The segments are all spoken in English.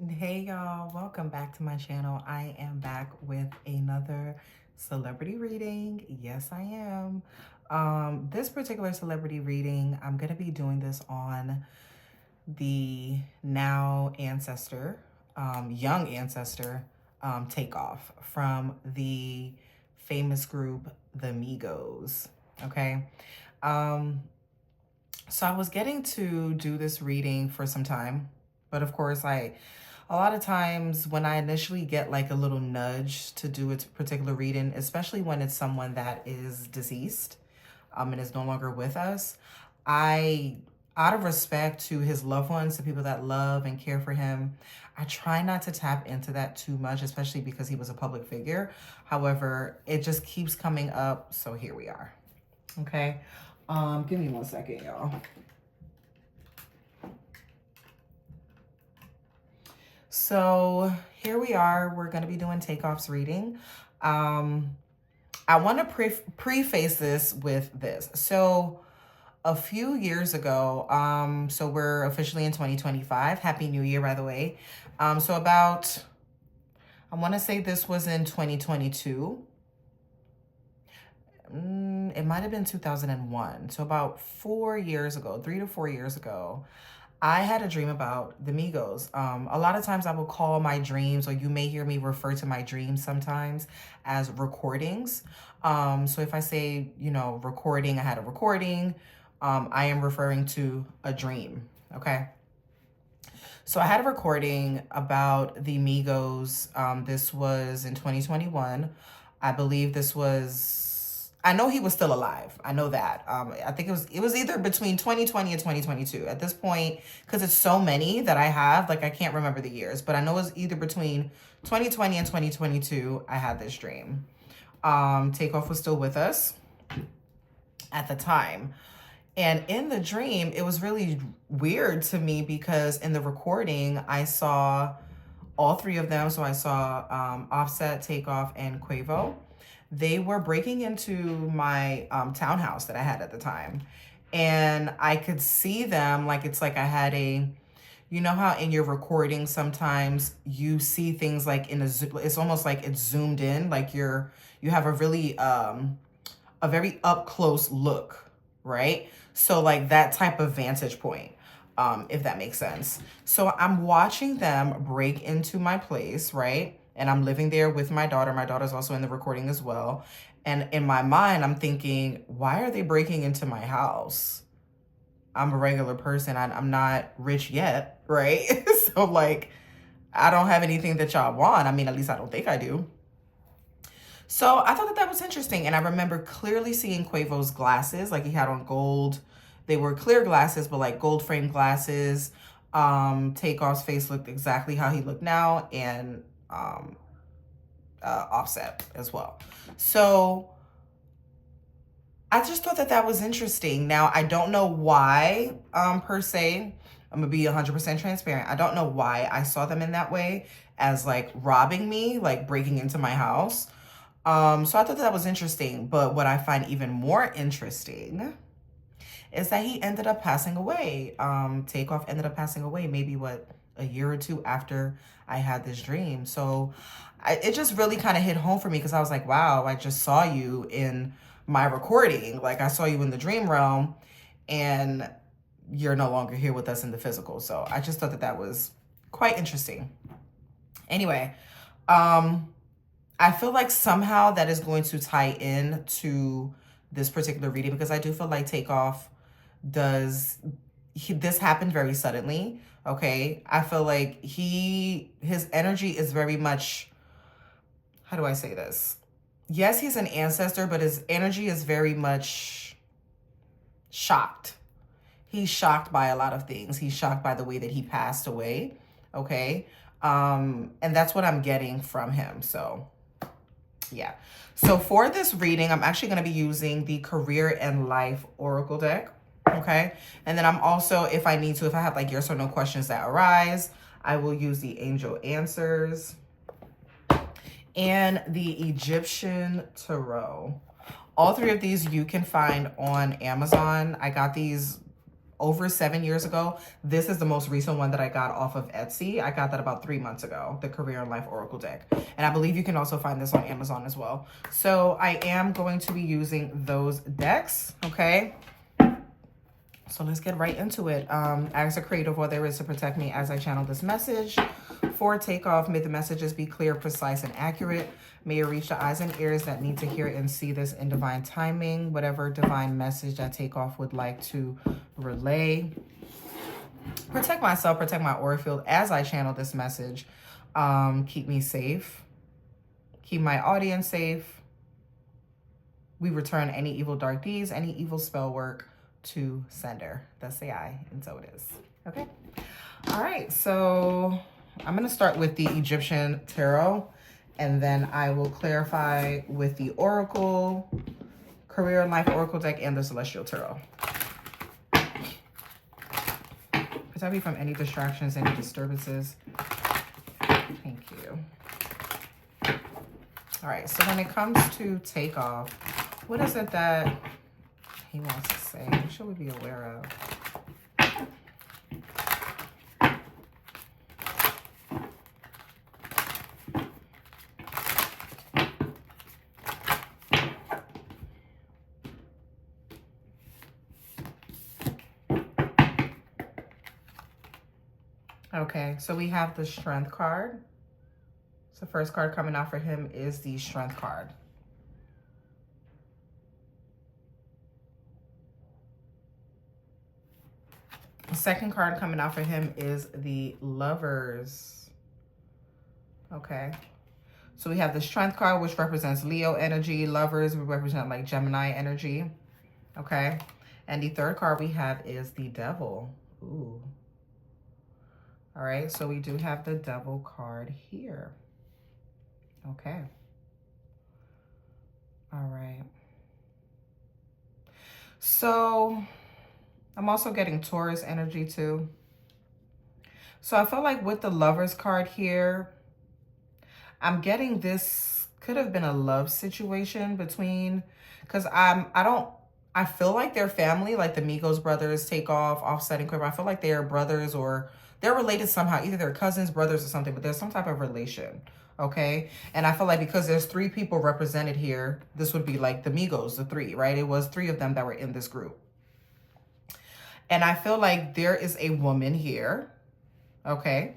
Hey y'all, welcome back to my channel. I am back with another celebrity reading. Yes, I am. This particular celebrity reading, I'm going to be doing this on the now ancestor, young ancestor, Takeoff from the famous group, the Migos. Okay. Um, so I was getting to do this reading for some time, but of course, a lot of times when I initially get like a little nudge to do a particular reading, especially when it's someone that is deceased, and is no longer with us, I, out of respect to his loved ones, the people that love and care for him, I try not to tap into that too much, especially because he was a public figure. However, it just keeps coming up, so here we are. Okay. Give me 1 second, y'all. So here we are. We're going to be doing Takeoff's reading. I want to preface this with this. So a few years ago, so we're officially in 2025. Happy New Year, by the way. So about, I want to say this was in 2022. It might have been 2001. So about 4 years ago, 3 to 4 years ago, I had a dream about the Migos. A lot of times I will call my dreams, or you may hear me refer to my dreams sometimes as recordings. So if I say, recording, I had a recording, I am referring to a dream, okay? So I had a recording about the Migos. This was in 2021. I believe this was, I know he was still alive. I know that. I think it was either between 2020 and 2022. At this point, because it's so many that I have, like I can't remember the years, but I know it was either between 2020 and 2022, I had this dream. Takeoff was still with us at the time. And in the dream, it was really weird to me because in the recording, I saw all three of them. So I saw Offset, Takeoff, and Quavo. They were breaking into my townhouse that I had at the time. And I could see them like it's like I had a, you know how in your recording sometimes you see things like in it's almost like it's zoomed in, like you have a very up close look, right? So like that type of vantage point, if that makes sense. So I'm watching them break into my place, right? And I'm living there with my daughter. My daughter's also in the recording as well. And in my mind, I'm thinking, why are they breaking into my house? I'm a regular person. I'm not rich yet, right? So like, I don't have anything that y'all want. I mean, at least I don't think I do. So I thought that that was interesting. And I remember clearly seeing Quavo's glasses, like he had on gold. They were clear glasses, but like gold framed glasses. Takeoff's face looked exactly how he looked now, and Offset as well. So I just thought that that was interesting. Now, I don't know why, per se. I'm gonna be 100% transparent. I don't know why I saw them in that way, as like robbing me, like breaking into my house. So I thought that was interesting. But what I find even more interesting is that he ended up passing away. Takeoff ended up passing away maybe what, a year or two after I had this dream. So it just really kind of hit home for me because I was like, wow, I just saw you in my recording. Like I saw you in the dream realm and you're no longer here with us in the physical. So I just thought that that was quite interesting. Anyway, I feel like somehow that is going to tie in to this particular reading because I do feel like Takeoff this happened very suddenly. Okay. I feel like his energy is very much, how do I say this? Yes, he's an ancestor, but his energy is very much shocked. He's shocked by a lot of things. He's shocked by the way that he passed away. Okay. And that's what I'm getting from him. So yeah. So for this reading, I'm actually going to be using the Career and Life Oracle deck. Okay. And then I'm also, if I need to, if I have like yes or no questions that arise, I will use the Angel Answers and the Egyptian Tarot. All three of these you can find on Amazon. I got these over 7 years ago. This is the most recent one that I got off of Etsy. I got that about 3 months ago, the Career and Life Oracle deck. And I believe you can also find this on Amazon as well. So I am going to be using those decks, okay? So let's get right into it. As a creative, what there is to protect me as I channel this message. For Takeoff, may the messages be clear, precise, and accurate. May it reach the eyes and ears that need to hear and see this in divine timing. Whatever divine message that Takeoff would like to relay. Protect myself, protect my aura field as I channel this message. Keep me safe. Keep my audience safe. We return any evil dark deeds, any evil spell work to sender. Thus say I, and so it is. Okay. All right. So I'm going to start with the Egyptian tarot, and then I will clarify with the Oracle, Career and Life Oracle deck, and the Celestial Tarot. Protect me from any distractions, any disturbances. Thank you. All right. So when it comes to Takeoff, what is it that he wants to say? What should we be aware of? Okay, so we have the Strength card. So the first card coming out for him is the Strength card. The second card coming out for him is the Lovers. Okay. So we have the Strength card, which represents Leo energy. Lovers would represent like Gemini energy. Okay. And the third card we have is the Devil. Ooh. All right. So we do have the Devil card here. Okay. All right. So I'm also getting Taurus energy too. So I feel like with the Lovers card here, I'm getting this could have been a love situation between, because I feel like they're family, like the Migos brothers, Takeoff, Offset, and Quiver. I feel like they are brothers, or they're related somehow. Either they're cousins, brothers, or something, but there's some type of relation. Okay. And I feel like because there's 3 people represented here, this would be like the Migos, the 3, right? It was 3 of them that were in this group. And I feel like there is a woman here, okay?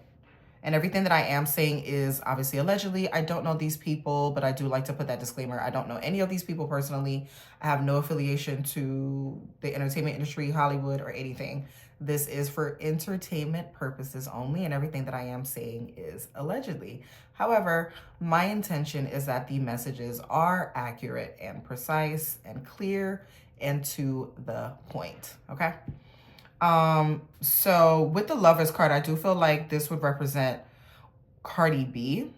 And everything that I am saying is obviously allegedly. I don't know these people, but I do like to put that disclaimer. I don't know any of these people personally. I have no affiliation to the entertainment industry, Hollywood, or anything. This is for entertainment purposes only, and everything that I am saying is allegedly. However, my intention is that the messages are accurate and precise and clear and to the point, okay? So with the Lovers card, I do feel like this would represent Cardi B.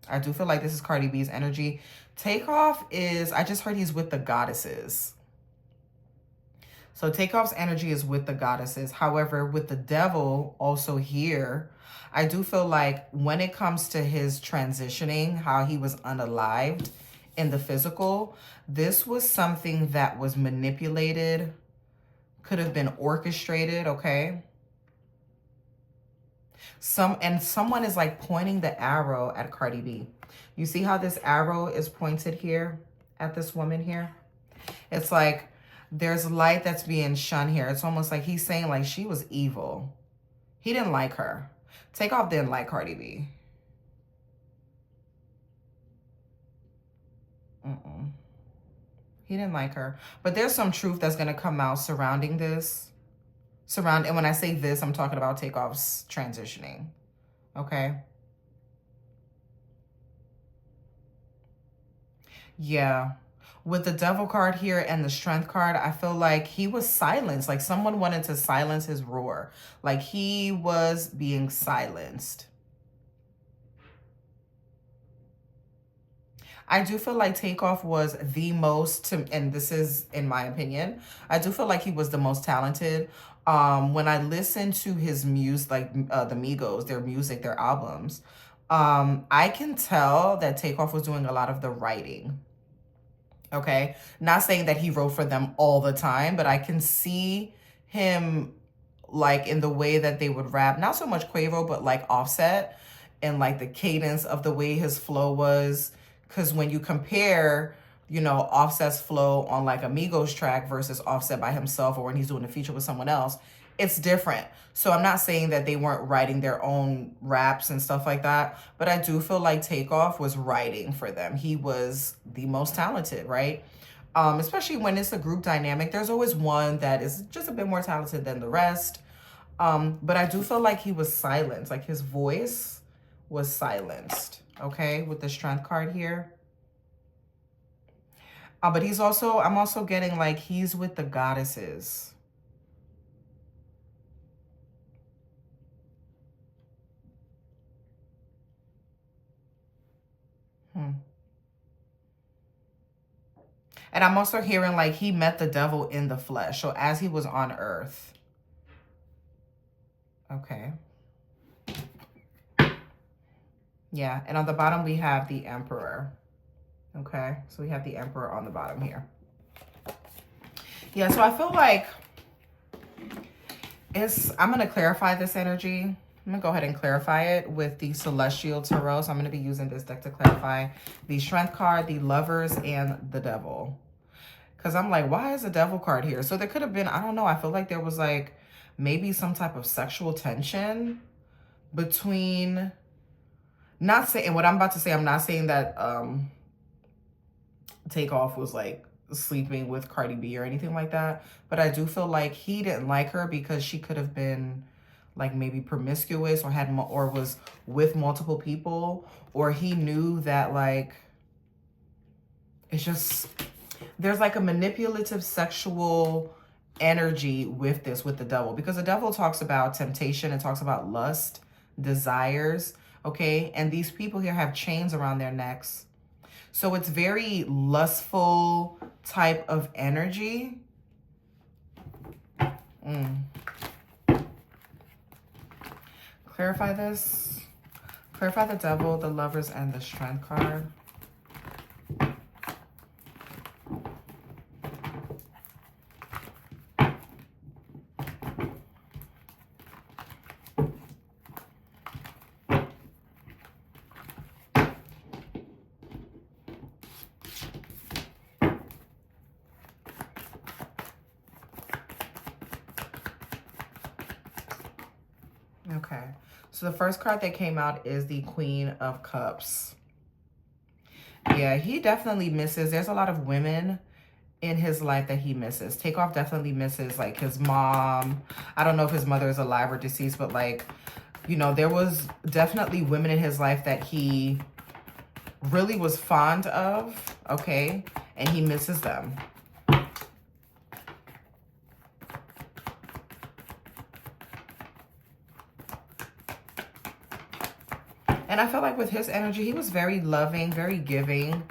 I do feel like this is Cardi B's energy. Takeoff is, I just heard he's with the goddesses. So Takeoff's energy is with the goddesses. However, with the Devil also here, I do feel like when it comes to his transitioning, how he was unalived in the physical, this was something that was manipulated, could have been orchestrated, okay? Someone is like pointing the arrow at Cardi B. You see how this arrow is pointed here at this woman here? It's like there's light that's being shone here. It's almost like he's saying like she was evil. He didn't like her. Takeoff didn't like Cardi B. He didn't like her. But there's some truth that's going to come out surrounding this. And when I say this, I'm talking about Takeoff's transitioning. Okay? Yeah. With the Devil card here and the Strength card, I feel like he was silenced. Like someone wanted to silence his roar. Like he was being silenced. I do feel like Takeoff was the most, and this is in my opinion, I do feel like he was the most talented. When I listened to his music, like the Migos, their music, their albums, I can tell that Takeoff was doing a lot of the writing. Okay. Not saying that he wrote for them all the time, but I can see him like in the way that they would rap, not so much Quavo, but like Offset, and like the cadence of the way his flow was. Because when you compare, you know, Offset's flow on like a Migos track versus Offset by himself, or when he's doing a feature with someone else, it's different. So I'm not saying that they weren't writing their own raps and stuff like that, but I do feel like Takeoff was writing for them. He was the most talented, right? Especially when it's a group dynamic. There's always one that is just a bit more talented than the rest. But I do feel like he was silenced. Like his voice was silenced, okay, with the strength card here. But I'm also getting like he's with the goddesses. And I'm also hearing like he met the devil in the flesh. So as he was on earth. Okay. Yeah. And on the bottom, we have the emperor. Okay. So we have the emperor on the bottom here. Yeah. So I feel like I'm going to clarify this energy. I'm going to go ahead and clarify it with the Celestial Tarot. So I'm going to be using this deck to clarify the Strength card, the Lovers, and the Devil. Because I'm like, why is the Devil card here? So there could have been, I don't know. I feel like there was like maybe some type of sexual tension between, not saying, what I'm about to say, I'm not saying that Takeoff was like sleeping with Cardi B or anything like that. But I do feel like he didn't like her because she could have been like maybe promiscuous or or was with multiple people, or he knew that like it's just there's like a manipulative sexual energy with the devil, because the devil talks about temptation and talks about lust, desires, okay? And these people here have chains around their necks. So it's very lustful type of energy. Clarify this. Clarify the devil, the lovers, and the strength card. Okay, so the first card that came out is the Queen of Cups. Yeah, he definitely misses. There's a lot of women in his life that he misses. Takeoff definitely misses like his mom. I don't know if his mother is alive or deceased, but like, you know, there was definitely women in his life that he really was fond of, okay? And he misses them. And I felt like with his energy, he was very loving, very giving,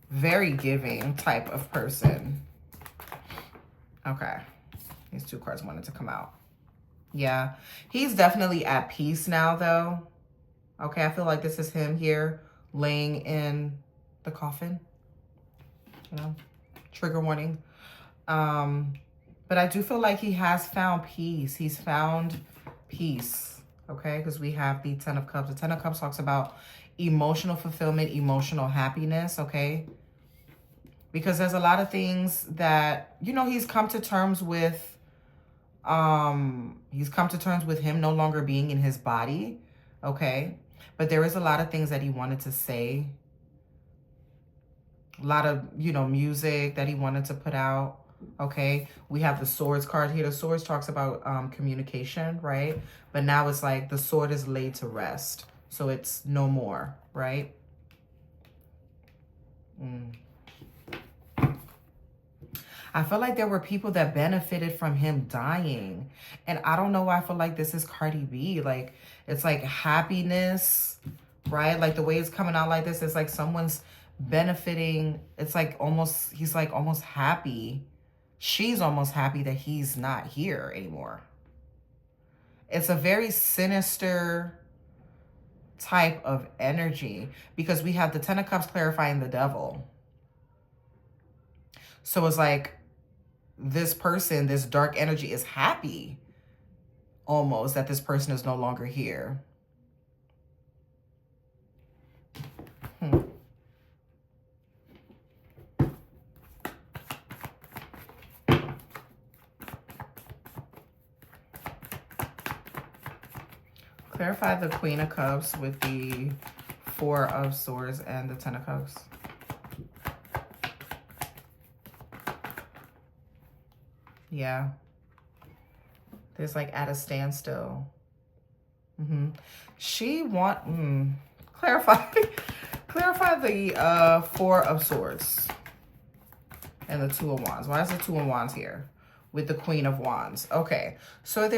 very giving type of person. Okay. These two cards wanted to come out. Yeah. He's definitely at peace now, though. Okay. I feel like this is him here laying in the coffin. You know, trigger warning. But I do feel like he has found peace. He's found peace. Okay, because we have the Ten of Cups. The Ten of Cups talks about emotional fulfillment, emotional happiness, okay? Because there's a lot of things that, you know, he's come to terms with. He's come to terms with him no longer being in his body, okay? But there is a lot of things that he wanted to say. A lot of, you know, music that he wanted to put out. Okay, we have the Swords card here. The Swords talks about communication, right? But now it's like the sword is laid to rest. So it's no more, right? I feel like there were people that benefited from him dying. And I don't know why I feel like this is Cardi B. Like, it's like happiness, right? Like the way it's coming out like this, it's like someone's benefiting. It's like almost, he's like almost happy. She's almost happy that he's not here anymore. It's a very sinister type of energy because we have the Ten of Cups clarifying the devil. So it's like this person, this dark energy, is happy almost that this person is no longer here. Clarify the Queen of Cups with the Four of Swords and the Ten of Cups. Yeah. There's like at a standstill. She clarify clarify the Four of Swords and the Two of Wands. Why is the Two of Wands here with the Queen of Wands? Okay, so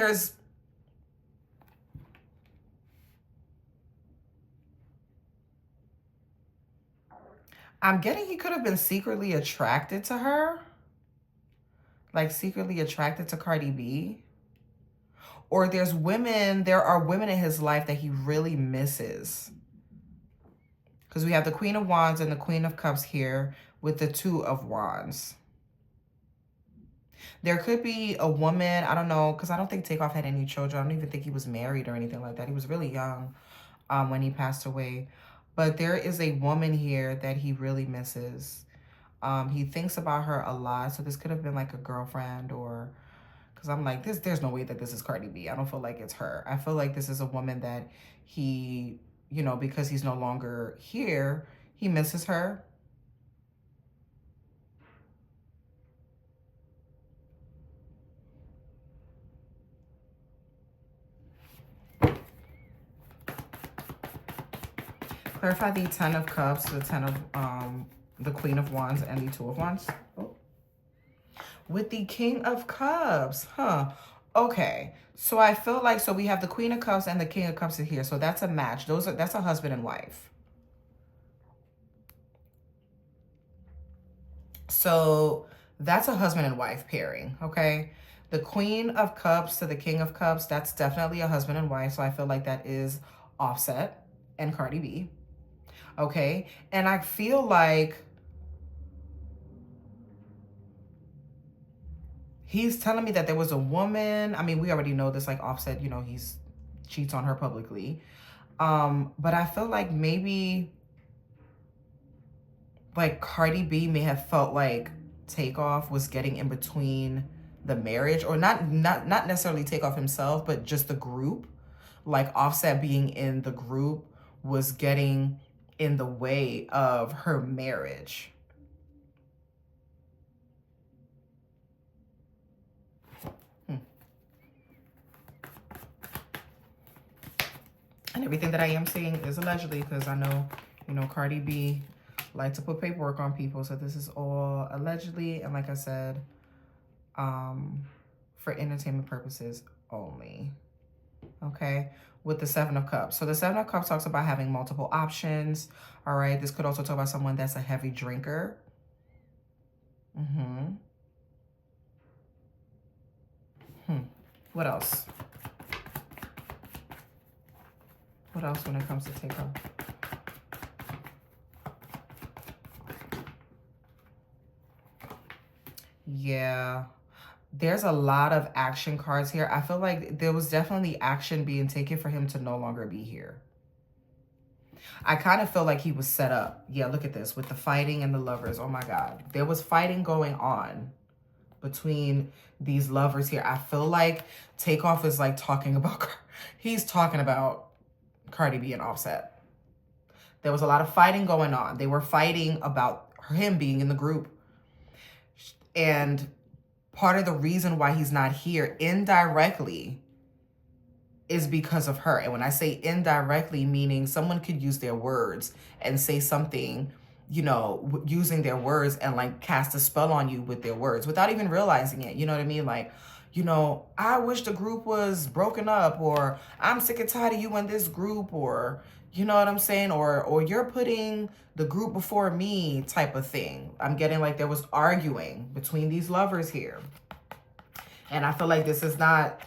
I'm getting he could have been secretly attracted to her. Like secretly attracted to Cardi B. Or there are women in his life that he really misses. Because we have the Queen of Wands and the Queen of Cups here with the Two of Wands. There could be a woman, I don't know, because I don't think Takeoff had any children. I don't even think he was married or anything like that. He was really young when he passed away. But there is a woman here that he really misses. He thinks about her a lot. So this could have been like a girlfriend or... Because I'm like, there's no way that this is Cardi B. I don't feel like it's her. I feel like this is a woman that he, you know, because he's no longer here, he misses her. Clarify the Ten of Cups, the Queen of Wands, and the Two of Wands. Oh. With the King of Cups, okay, so I feel like, so we have the Queen of Cups and the King of Cups here, so that's a match. That's a husband and wife. So that's a husband and wife pairing, okay? The Queen of Cups to the King of Cups, that's definitely a husband and wife, so I feel like that is Offset and Cardi B, okay? And I feel like he's telling me that there was a woman. I mean, we already know this, like Offset, you know, he's cheats on her publicly. But I feel like maybe like Cardi B may have felt like Takeoff was getting in between the marriage, or not necessarily Takeoff himself, but just the group. Like Offset being in the group was getting in the way of her marriage. And everything that I am saying is allegedly, because I know, you know, Cardi B like to put paperwork on people. So this is all allegedly. And like I said, for entertainment purposes only. Okay. With the Seven of Cups. So the Seven of Cups talks about having multiple options. All right. This could also talk about someone that's a heavy drinker. What else? What else when it comes to Takeoff? Yeah. There's a lot of action cards here. I feel like there was definitely action being taken for him to no longer be here. I kind of feel like he was set up. Yeah, look at this with the fighting and the lovers. Oh my God. There was fighting going on between these lovers here. I feel like Takeoff is like talking about, he's talking about Cardi B and Offset. There was a lot of fighting going on. They were fighting about him being in the group. And part of the reason why he's not here indirectly is because of her. And when I say indirectly, meaning someone could use their words and say something, you know, using their words and like cast a spell on you with their words without even realizing it. You know what I mean? Like, you know, I wish the group was broken up, or I'm sick and tired of you in this group, or, you know what I'm saying? Or you're putting the group before me type of thing. I'm getting like there was arguing between these lovers here. And I feel like this is not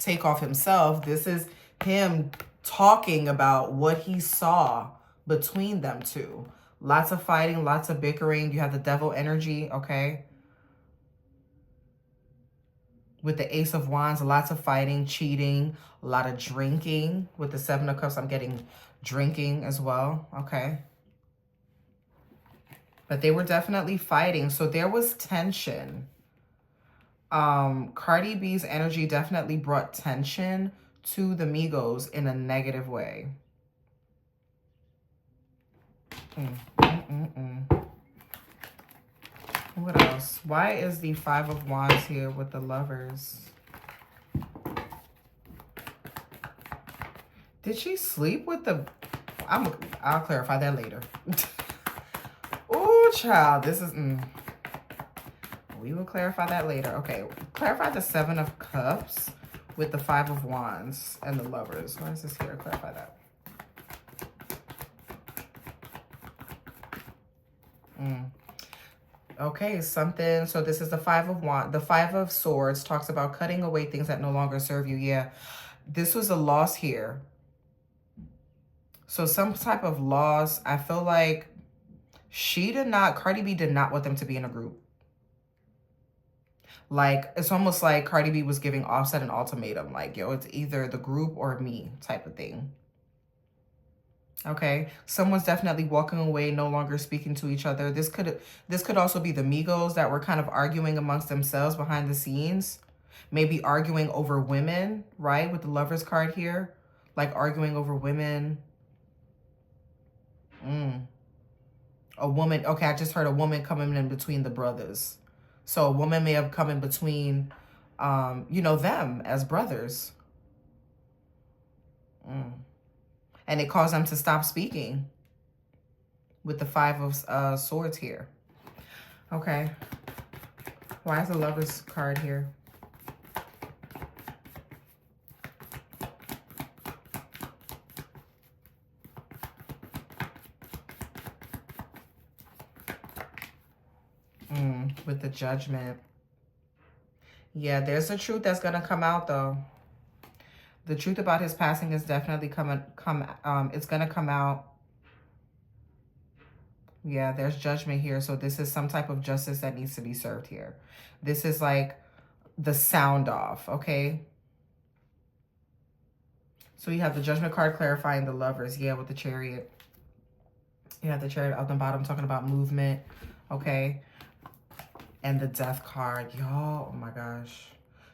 Takeoff himself. This is him talking about what he saw between them two. Lots of fighting, lots of bickering. You have the devil energy, okay? With the Ace of Wands, lots of fighting, cheating, a lot of drinking. With the Seven of Cups, I'm getting drinking as well. Okay. But they were definitely fighting. So there was tension. Cardi B's energy definitely brought tension to the Migos in a negative way. What else? Why is the Five of Wands here with the Lovers? Did she sleep with the... I'll clarify that later. Oh, child. This is... We will clarify that later. Okay. Clarify the Seven of Cups with the Five of Wands and the Lovers. Why is this here? Clarify that. Okay, something. So this is the Five of Wands. The Five of Swords talks about cutting away things that no longer serve you. Yeah. This was a loss here. So some type of loss. I feel like Cardi B did not want them to be in a group. Like, it's almost like Cardi B was giving Offset an ultimatum. Like, yo, it's either the group or me type of thing. Okay. Someone's definitely walking away, no longer speaking to each other. This could also be the Migos that were kind of arguing amongst themselves behind the scenes. Maybe arguing over women, right? With the Lovers card here. Like, arguing over women. A woman. Okay, I just heard a woman coming in between the brothers. So a woman may have come in between, you know, them as brothers. And it caused them to stop speaking with the Five of Swords here. Okay. Why is the Lovers card here? With the Judgment. Yeah, there's a truth that's going to come out, though. The truth about his passing is definitely it's going to come out. Yeah, there's judgment here. So this is some type of justice that needs to be served here. This is like the sound off, okay? So you have the Judgment card clarifying the Lovers. Yeah, with the Chariot. You have the Chariot up the bottom talking about movement, okay? And the Death card, y'all. Oh my gosh.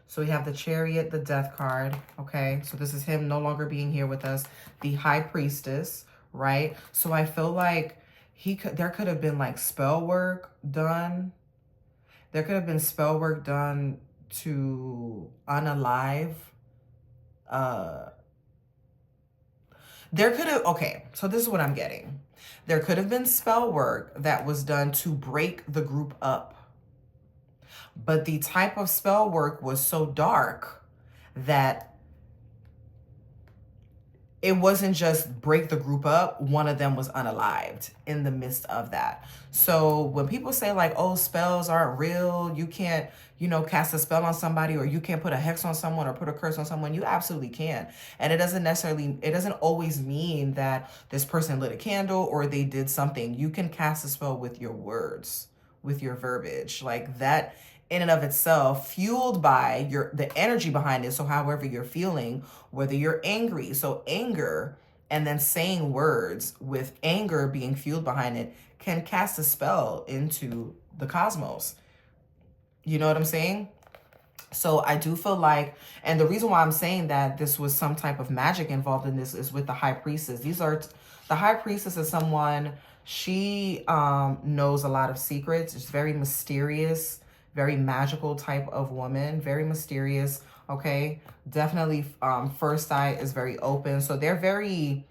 So we have the Chariot, the Death card, okay? So this is him no longer being here with us. The High Priestess, right? So I feel like there could have been like spell work done. There could have been spell work done to unalive. There could have, okay, so this is what I'm getting. There could have been spell work that was done to break the group up. But the type of spell work was so dark that it wasn't just break the group up. One of them was unalived in the midst of that. So when people say like, oh, spells aren't real, you can't, you know, cast a spell on somebody, or you can't put a hex on someone or put a curse on someone, you absolutely can. And it doesn't always mean that this person lit a candle or they did something. You can cast a spell with your words, with your verbiage, like that in and of itself, fueled by the energy behind it. So however you're feeling, whether you're angry, so anger, and then saying words with anger being fueled behind it can cast a spell into the cosmos. You know what I'm saying? So I do feel like, and the reason why I'm saying that this was some type of magic involved in this is with the High Priestess. The High Priestess is someone, she knows a lot of secrets. It's very mysterious, very magical type of woman, very mysterious, okay? Definitely first eye is very open. So they're very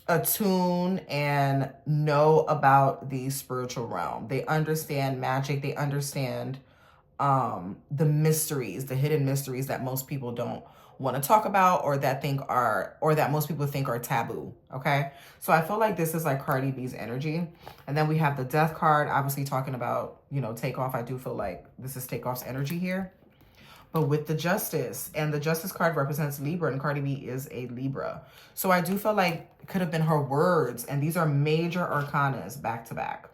attuned and know about the spiritual realm. They understand magic. They understand the mysteries, the hidden mysteries that most people don't want to talk about, or that most people think are taboo. Okay. So I feel like this is like Cardi B's energy. And then we have the Death card, obviously talking about, you know, Takeoff. I do feel like this is Takeoff's energy here. But with the Justice, and the Justice card represents Libra, and Cardi B is a Libra. So I do feel like it could have been her words, and these are major arcanas back to back.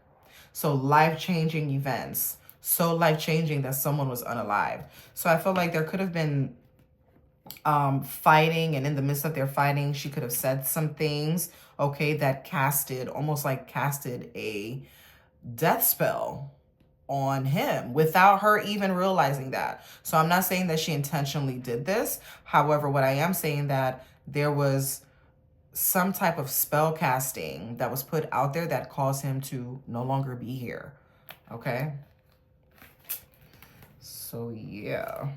So life-changing events. so life-changing that someone was unalive. So I feel like there could have been fighting, and in the midst of their fighting, she could have said some things, okay, that casted, almost like casted a death spell on him without her even realizing that. So I'm not saying that she intentionally did this. However, what I am saying that there was some type of spell casting that was put out there that caused him to no longer be here. Okay? So yeah.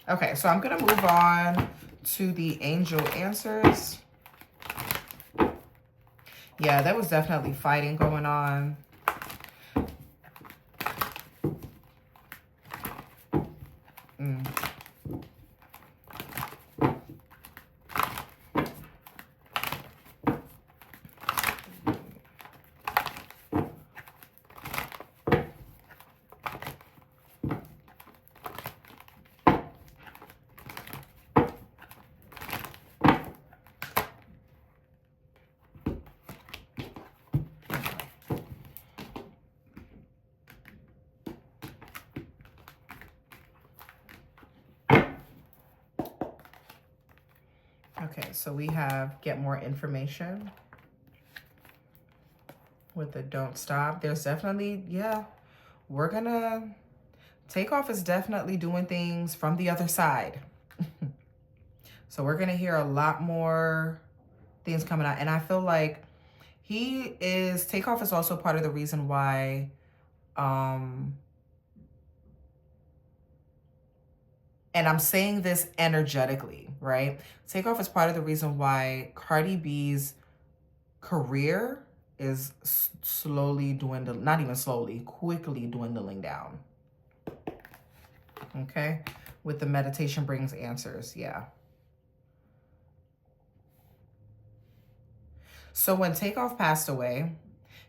Okay, so I'm going to move on to the angel answers. Yeah, there was definitely fighting going on. Okay, so we have get more information with the don't stop. There's definitely, yeah, we're gonna, Takeoff is definitely doing things from the other side. So we're gonna hear a lot more things coming out. And I feel like Takeoff is also part of the reason why, and I'm saying this energetically, right? Takeoff is part of the reason why Cardi B's career is slowly dwindling, not even slowly, quickly dwindling down. Okay? With the meditation brings answers, yeah. So when Takeoff passed away,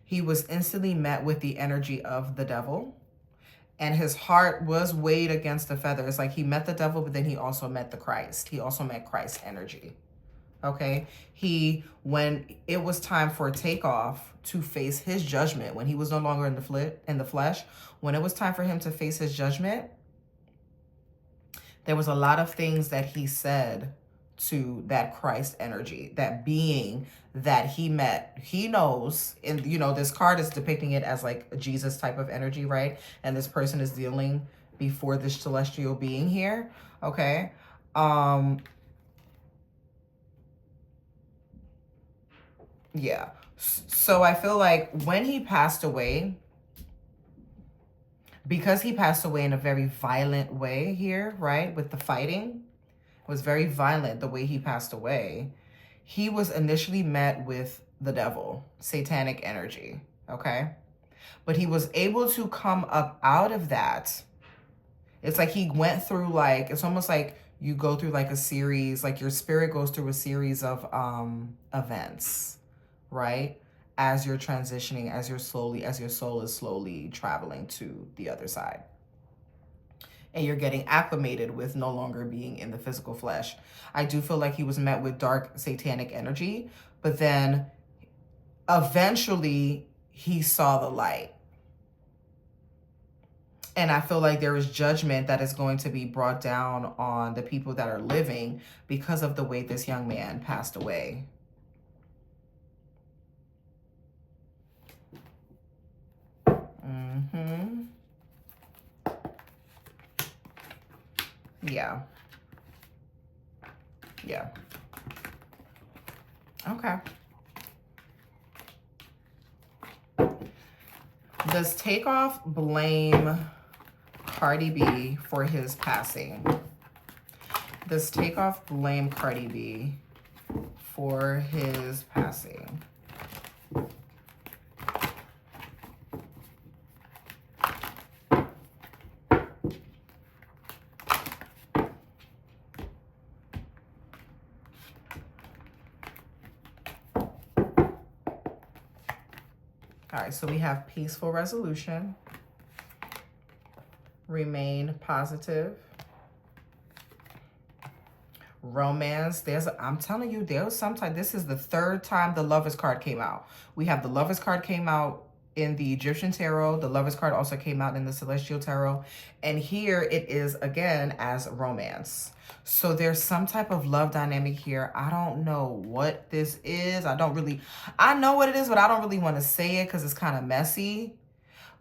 he was instantly met with the energy of the devil. And his heart was weighed against the feather. It's like he met the devil, but then he also met the Christ. He also met Christ's energy. Okay? When it was time for Takeoff to face his judgment, when he was no longer in the flesh, when it was time for him to face his judgment, there was a lot of things that he said to that Christ energy, that being that he met. He knows, and you know, this card is depicting it as like a Jesus type of energy, right? And this person is dealing before this celestial being here, okay? Yeah. So I feel like when he passed away, because he passed away in a very violent way here, right? With the fighting, it was very violent the way he passed away. He was initially met with the devil, satanic energy, okay? But he was able to come up out of that. It's like he went through like, it's almost like you go through like a series, like your spirit goes through a series of events, right? As you're transitioning, as your soul is slowly traveling to the other side. And you're getting acclimated with no longer being in the physical flesh. I do feel like he was met with dark satanic energy, but then eventually he saw the light. And I feel like there is judgment that is going to be brought down on the people that are living because of the way this young man passed away. Yeah. Yeah. Okay. Does Takeoff blame Cardi B for his passing? Does Takeoff blame Cardi B for his passing? All right, so we have peaceful resolution, remain positive, romance. I'm telling you, there was some time. This is the third time the Lovers card came out. We have the Lovers card came out in the Egyptian tarot. The Lovers card also came out in the Celestial tarot. And here it is again as romance. So there's some type of love dynamic here. I don't know what this is. I know what it is, but I don't really want to say it because it's kind of messy.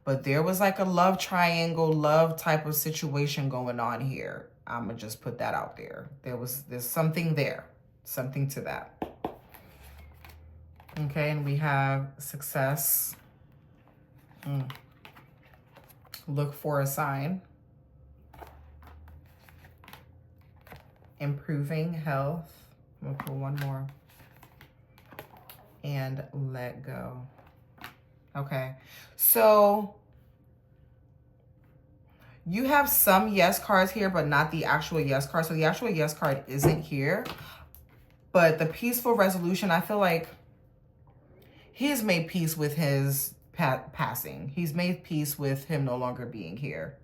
But there was like a love triangle, love type of situation going on here. I'm going to just put that out there. There's something there. Something to that. Okay, and we have success. Look for a sign. Improving health. I'm going to pull one more. And let go. Okay, so you have some yes cards here, but not the actual yes card. So the actual yes card isn't here. But the peaceful resolution, I feel like he's made peace with his passing. He's made peace with him no longer being here.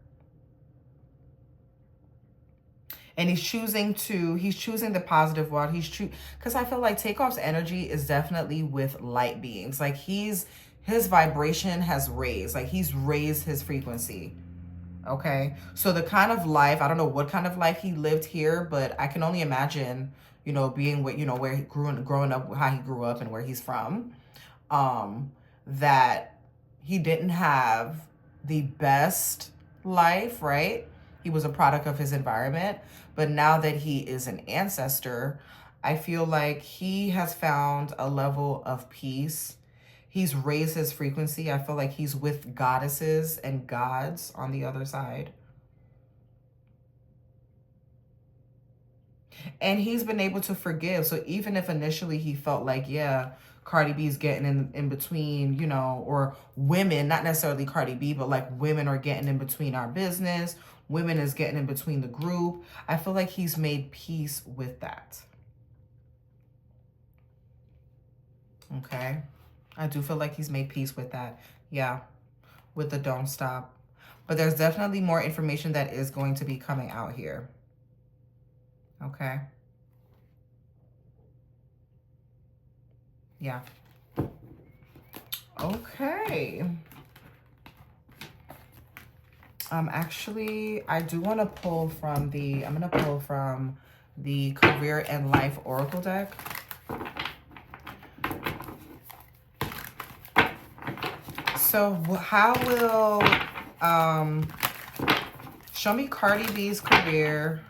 And he's choosing the positive route. Because I feel like Takeoff's energy is definitely with light beings. Like his vibration has raised. Like he's raised his frequency. Okay. So the kind of life, I don't know what kind of life he lived here, but I can only imagine, you know, being with, you know, where he growing up, how he grew up and where he's from. That he didn't have the best life, right? He was a product of his environment. But now that he is an ancestor, I feel like he has found a level of peace. He's raised his frequency. I feel like he's with goddesses and gods on the other side. And he's been able to forgive. So even if initially he felt like, yeah, Cardi B's getting in between, you know, or women, not necessarily Cardi B, but like women are getting in between our business. Women is getting in between the group. I feel like he's made peace with that. Okay. I do feel like he's made peace with that. Yeah. With the don't stop. But there's definitely more information that is going to be coming out here. Okay. Yeah. Okay. Actually, I do want to pull from I'm going to pull from the Career and Life Oracle deck. So how will, show me Cardi B's career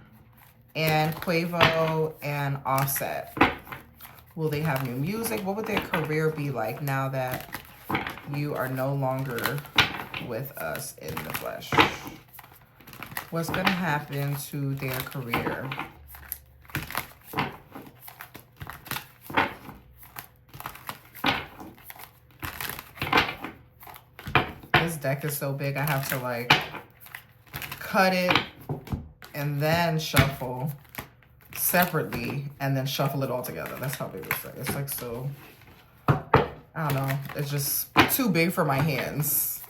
and Quavo and Offset. Will they have new music? What would their career be like now that you are no longer with us in the flesh? What's going to happen to their career? This deck is so big, I have to like cut it and then shuffle separately and then shuffle it all together. That's how big this is. It's like so, I don't know. It's just too big for my hands.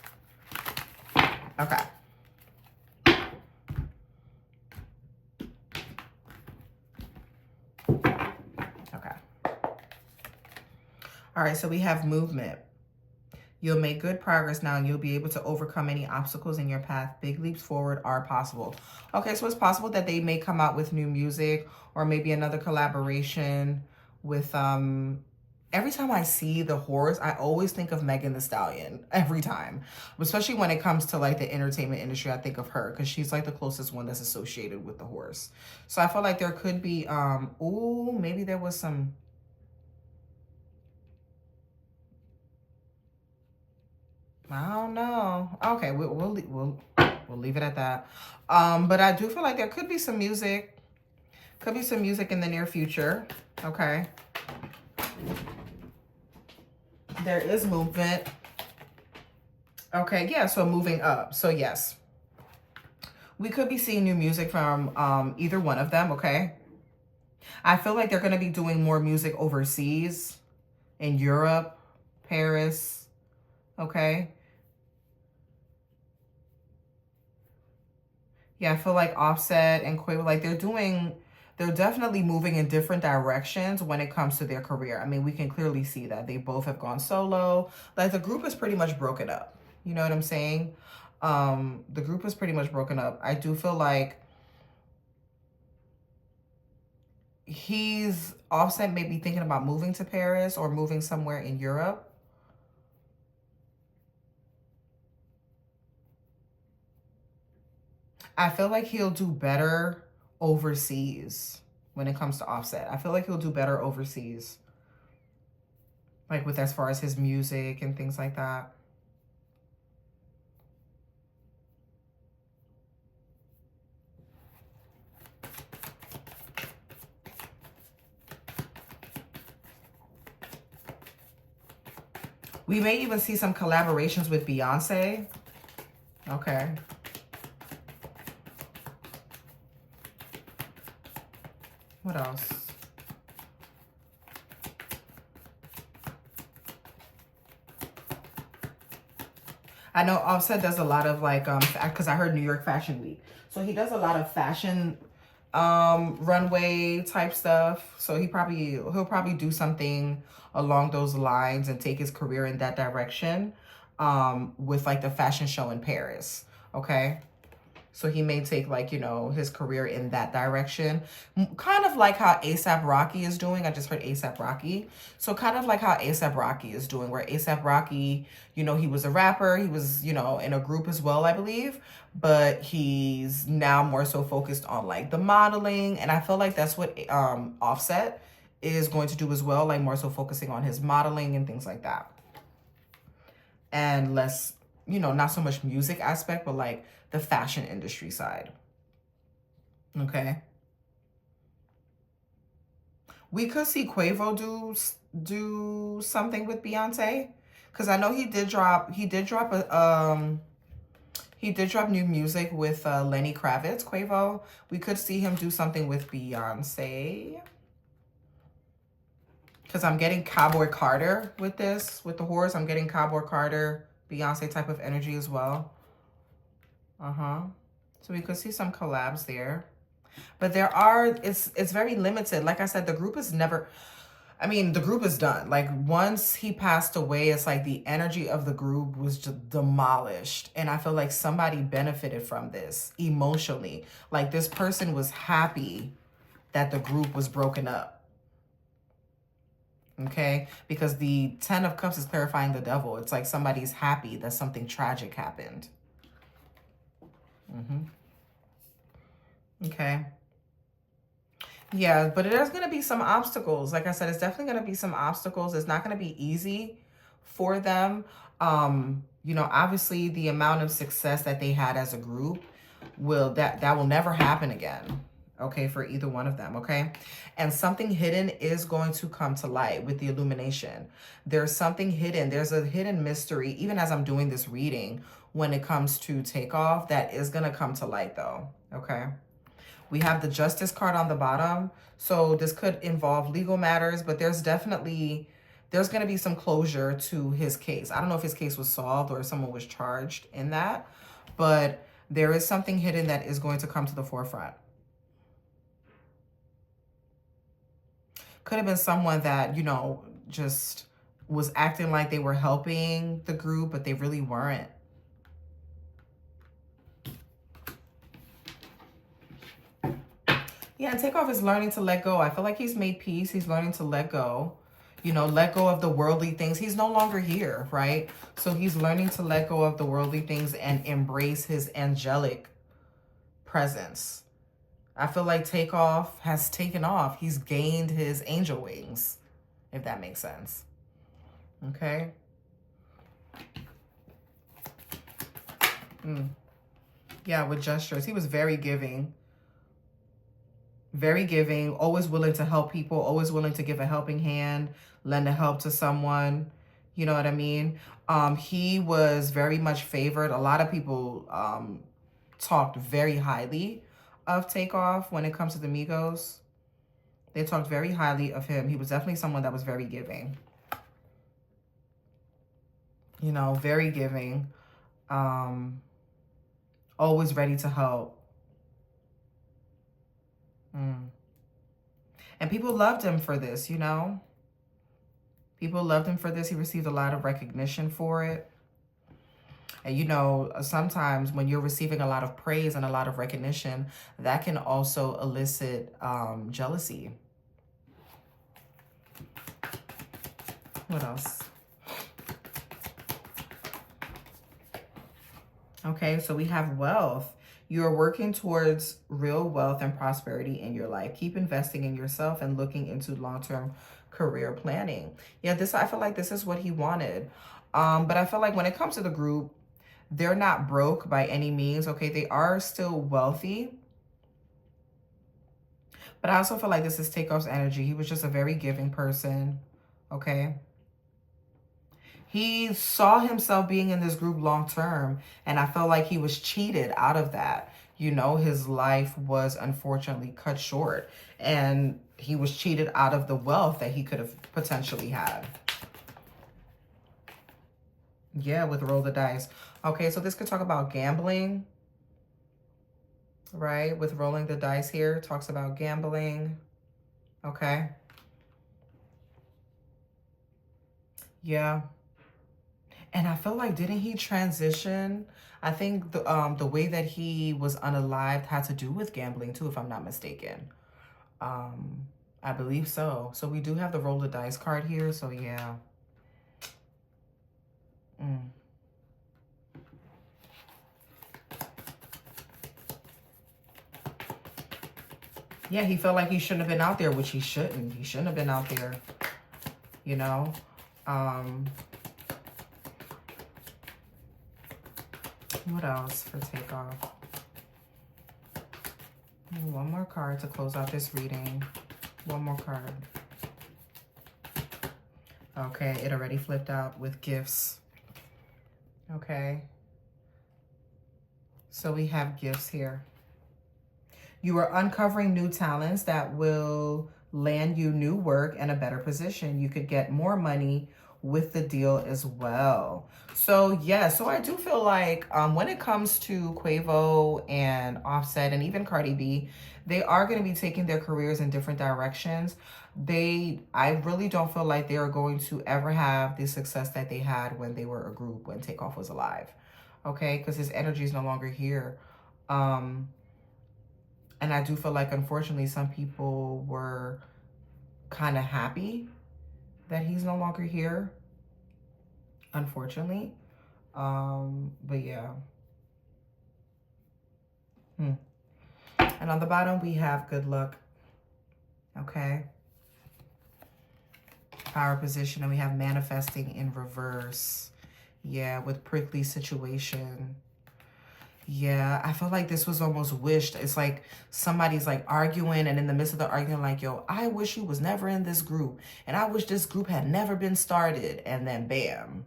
Okay. Okay. All right, so we have movement. You'll make good progress now and you'll be able to overcome any obstacles in your path. Big leaps forward are possible. Okay, so it's possible that they may come out with new music or maybe another collaboration with, every time I see the horse, I always think of Megan Thee Stallion. Every time. Especially when it comes to like the entertainment industry, I think of her because she's like the closest one that's associated with the horse. So I feel like there could be, ooh, maybe there was some... I don't know. Okay, we'll leave it at that. But I do feel like there could be some music. Could be some music in the near future. Okay. There is movement. Okay, yeah, so moving up. So yes. We could be seeing new music from either one of them, okay? I feel like they're going to be doing more music overseas, in Europe, Paris, okay? Yeah, I feel like Offset and Quavo, like they're doing They're definitely moving in different directions when it comes to their career. I mean, we can clearly see that they both have gone solo. Like the group is pretty much broken up. You know what I'm saying? The group is pretty much broken up. I do feel like Offset may be thinking about moving to Paris or moving somewhere in Europe. I feel like he'll do better overseas when it comes to Offset. I feel like he'll do better overseas. Like with as far as his music and things like that. We may even see some collaborations with Beyonce. Okay. What else? I know Offset does a lot of like, because I heard New York Fashion Week. So he does a lot of fashion runway type stuff. So he'll probably do something along those lines and take his career in that direction with like the fashion show in Paris. Okay. So he may take like, you know, his career in that direction. Kind of like how A$AP Rocky is doing. I just heard A$AP Rocky. So kind of like how A$AP Rocky is doing, where A$AP Rocky, you know, he was a rapper. He was, you know, in a group as well, I believe. But he's now more so focused on like the modeling. And I feel like that's what Offset is going to do as well. Like more so focusing on his modeling and things like that. And less, you know, not so much music aspect, but like the fashion industry side. Okay. We could see Quavo do something with Beyonce, because I know he did drop new music with Lenny Kravitz, Quavo. We could see him do something with Beyonce. Because I'm getting Cowboy Carter with this, with the horse. I'm getting Cowboy Carter, Beyonce type of energy as well. So we could see some collabs there. But it's very limited. Like I said, the group is never, I mean, the group is done. Like once he passed away, it's like the energy of the group was just demolished. And I feel like somebody benefited from this emotionally. Like this person was happy that the group was broken up. Okay? Because the 10 of Cups is clarifying the devil. It's like somebody's happy that something tragic happened. Okay. Yeah, but there's going to be some obstacles. Like I said, it's definitely going to be some obstacles. It's not going to be easy for them. You know, obviously the amount of success that they had as a group that will never happen again. Okay, for either one of them, okay? And something hidden is going to come to light with the illumination. There's something hidden. There's a hidden mystery, even as I'm doing this reading, when it comes to Takeoff, that is going to come to light though, okay? We have the Justice card on the bottom. So this could involve legal matters, but there's going to be some closure to his case. I don't know if his case was solved or if someone was charged in that, but there is something hidden that is going to come to the forefront. Could have been someone that, you know, just was acting like they were helping the group, but they really weren't. Yeah, and Takeoff is learning to let go. I feel like he's made peace. He's learning to let go. You know, let go of the worldly things. He's no longer here, right? So he's learning to let go of the worldly things and embrace his angelic presence. I feel like Takeoff has taken off. He's gained his angel wings, if that makes sense. Okay. Yeah, with gestures. He was very giving. Very giving, always willing to help people, always willing to give a helping hand, lend a help to someone. You know what I mean? He was very much favored. A lot of people talked very highly of Takeoff when it comes to the Migos. They talked very highly of him. He was definitely someone that was very giving. You know, very giving. Always ready to help. And people loved him for this, you know? People loved him for this. He received a lot of recognition for it. And, you know, sometimes when you're receiving a lot of praise and a lot of recognition, that can also elicit jealousy. What else? Okay, so we have wealth. You're working towards real wealth and prosperity in your life. Keep investing in yourself and looking into long-term career planning. Yeah, I feel like this is what he wanted. But I feel like when it comes to the group, they're not broke by any means. Okay, they are still wealthy. But I also feel like this is Takeoff's energy. He was just a very giving person. Okay. He saw himself being in this group long term, and I felt like he was cheated out of that. You know, his life was unfortunately cut short, and he was cheated out of the wealth that he could have potentially had. Yeah, with roll the dice. Okay, so this could talk about gambling, right? With rolling the dice here, talks about gambling. Okay. Yeah. And I feel like, didn't he transition? I think the way that he was unalived had to do with gambling too, if I'm not mistaken. I believe so. So we do have the roll the dice card here. So yeah. Yeah, he felt like he shouldn't have been out there, which he shouldn't. He shouldn't have been out there, you know. What else for Takeoff? One more card to close out this reading. One more card. Okay, it already flipped out with gifts. Okay. So we have gifts here. You are uncovering new talents that will land you new work and a better position. You could get more money with the deal as well. So yeah, so I do feel like when it comes to Quavo and Offset and even Cardi B, they are going to be taking their careers in different directions. I really don't feel like they are going to ever have the success that they had when they were a group, when Takeoff was alive. Okay, because his energy is no longer here. And I do feel like, unfortunately, some people were kind of happy that he's no longer here, unfortunately. But yeah. And on the bottom, we have good luck. Okay. Power position, and we have manifesting in reverse. Yeah, with prickly situation. Yeah, I feel like this was almost wished. It's like somebody's like arguing, and in the midst of the argument, like, yo, I wish you was never in this group. And I wish this group had never been started. And then bam.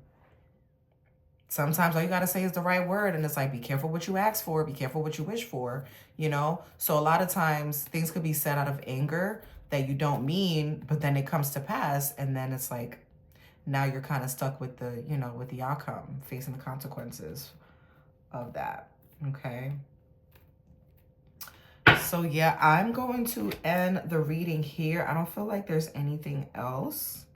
Sometimes all you got to say is the right word. And it's like, be careful what you ask for. Be careful what you wish for, you know? So a lot of times things could be said out of anger that you don't mean, but then it comes to pass. And then it's like, now you're kind of stuck with the, you know, with the outcome, facing the consequences of that. Okay. So yeah, I'm going to end the reading here. I don't feel like there's anything else.